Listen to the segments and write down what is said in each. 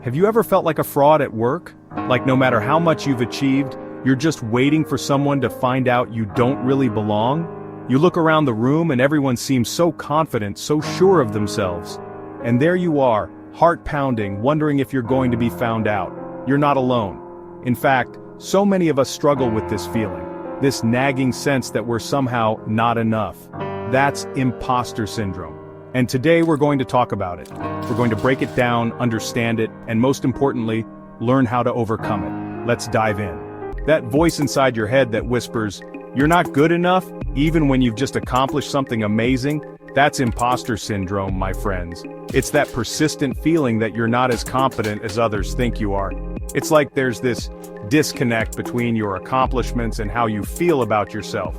Have you ever felt like a fraud at work? Like no matter how much you've achieved, you're just waiting for someone to find out you don't really belong? You look around the room and everyone seems so confident, so sure of themselves. And there you are, heart pounding, wondering if you're going to be found out. You're not alone. In fact, so many of us struggle with this feeling, this nagging sense that we're somehow not enough. That's imposter syndrome. And today we're going to talk about it. We're going to break it down, understand it, and most importantly, learn how to overcome it. Let's dive in. That voice inside your head that whispers, "You're not good enough," even when you've just accomplished something amazing, that's imposter syndrome, my friends. It's that persistent feeling that you're not as competent as others think you are. It's like there's this disconnect between your accomplishments and how you feel about yourself.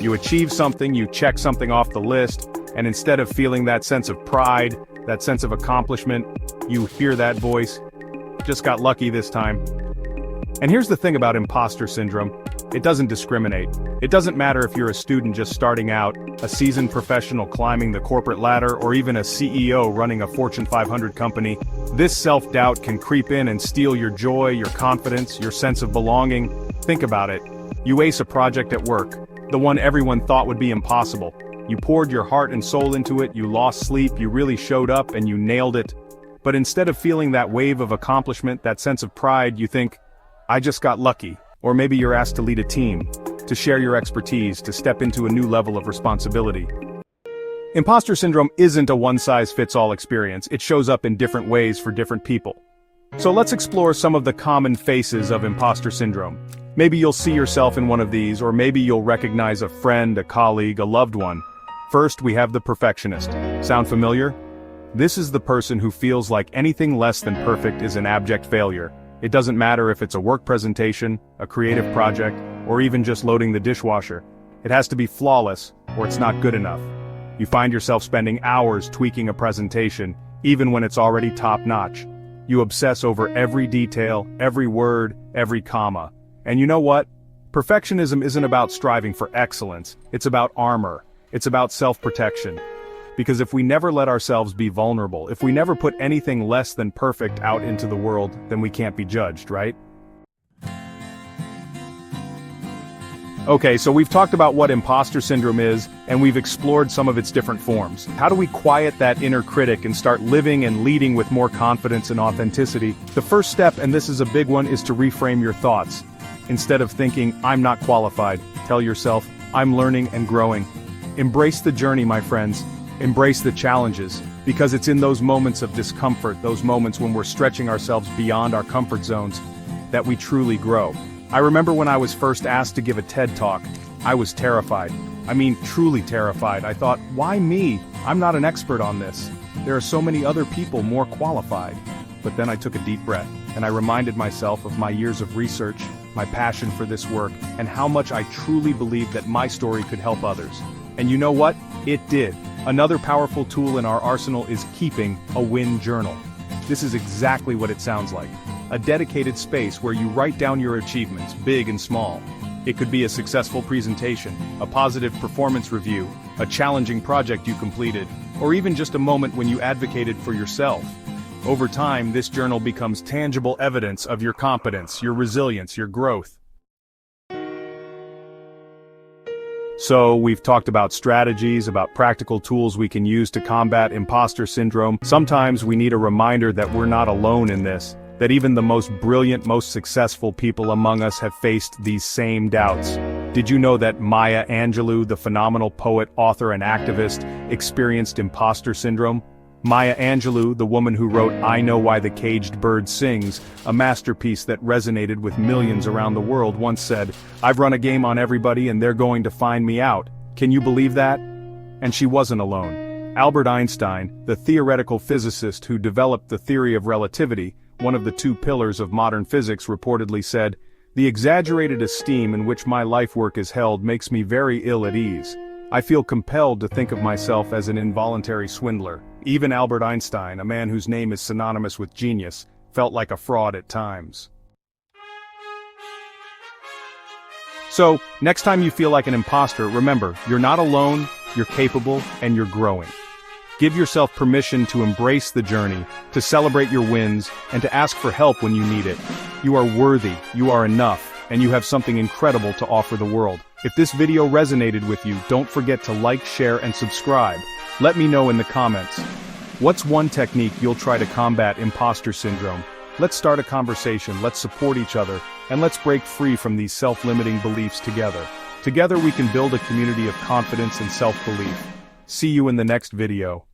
You achieve something, you check something off the list, and instead of feeling that sense of pride, that sense of accomplishment, you hear that voice, "Just got lucky this time." And here's the thing about imposter syndrome, it doesn't discriminate. It doesn't matter if you're a student just starting out, a seasoned professional climbing the corporate ladder, or even a CEO running a Fortune 500 company. This self-doubt can creep in and steal your joy, your confidence, your sense of belonging. Think about it. You ace a project at work, the one everyone thought would be impossible. You poured your heart and soul into it, you lost sleep, you really showed up, and you nailed it. But instead of feeling that wave of accomplishment, that sense of pride, you think, "I just got lucky." Or maybe you're asked to lead a team, to share your expertise, to step into a new level of responsibility. Imposter syndrome isn't a one-size-fits-all experience. It shows up in different ways for different people. So let's explore some of the common faces of imposter syndrome. Maybe you'll see yourself in one of these, or maybe you'll recognize a friend, a colleague, a loved one. First, we have the perfectionist. Sound familiar? This is the person who feels like anything less than perfect is an abject failure. It doesn't matter if it's a work presentation, a creative project, or even just loading the dishwasher. It has to be flawless, or it's not good enough. You find yourself spending hours tweaking a presentation, even when it's already top-notch. You obsess over every detail, every word, every comma. And you know what? Perfectionism isn't about striving for excellence, it's about armor. It's about self-protection. Because if we never let ourselves be vulnerable, if we never put anything less than perfect out into the world, then we can't be judged, right? Okay, so we've talked about what imposter syndrome is, and we've explored some of its different forms. How do we quiet that inner critic and start living and leading with more confidence and authenticity? The first step, and this is a big one, is to reframe your thoughts. Instead of thinking, "I'm not qualified," tell yourself, "I'm learning and growing." Embrace the journey, my friends. Embrace the challenges, because it's in those moments of discomfort, those moments when we're stretching ourselves beyond our comfort zones, that we truly grow. I remember when I was first asked to give a TED Talk, I was terrified. I mean, truly terrified. I thought, why me? I'm not an expert on this. There are so many other people more qualified. But then I took a deep breath, and I reminded myself of my years of research, my passion for this work, and how much I truly believed that my story could help others. And you know what? It did. Another powerful tool in our arsenal is keeping a win journal. This is exactly what it sounds like. A dedicated space where you write down your achievements, big and small. It could be a successful presentation, a positive performance review, a challenging project you completed, or even just a moment when you advocated for yourself. Over time, this journal becomes tangible evidence of your competence, your resilience, your growth. So, we've talked about strategies, about practical tools we can use to combat imposter syndrome. Sometimes we need a reminder that we're not alone in this, that even the most brilliant, most successful people among us have faced these same doubts. Did you know that Maya Angelou, the phenomenal poet, author, and activist, experienced imposter syndrome? Maya Angelou, the woman who wrote "I Know Why the Caged Bird Sings," a masterpiece that resonated with millions around the world, once said, "I've run a game on everybody and they're going to find me out. Can you believe that?" And she wasn't alone. Albert Einstein, the theoretical physicist who developed the theory of relativity, one of the two pillars of modern physics, reportedly said, "The exaggerated esteem in which my life work is held makes me very ill at ease. I feel compelled to think of myself as an involuntary swindler." Even Albert Einstein, a man whose name is synonymous with genius, felt like a fraud at times. So, next time you feel like an imposter, remember, you're not alone, you're capable, and you're growing. Give yourself permission to embrace the journey, to celebrate your wins, and to ask for help when you need it. You are worthy, you are enough, and you have something incredible to offer the world. If this video resonated with you, don't forget to like, share, and subscribe. Let me know in the comments. What's one technique you'll try to combat imposter syndrome? Let's start a conversation, let's support each other, and let's break free from these self-limiting beliefs together. Together we can build a community of confidence and self-belief. See you in the next video.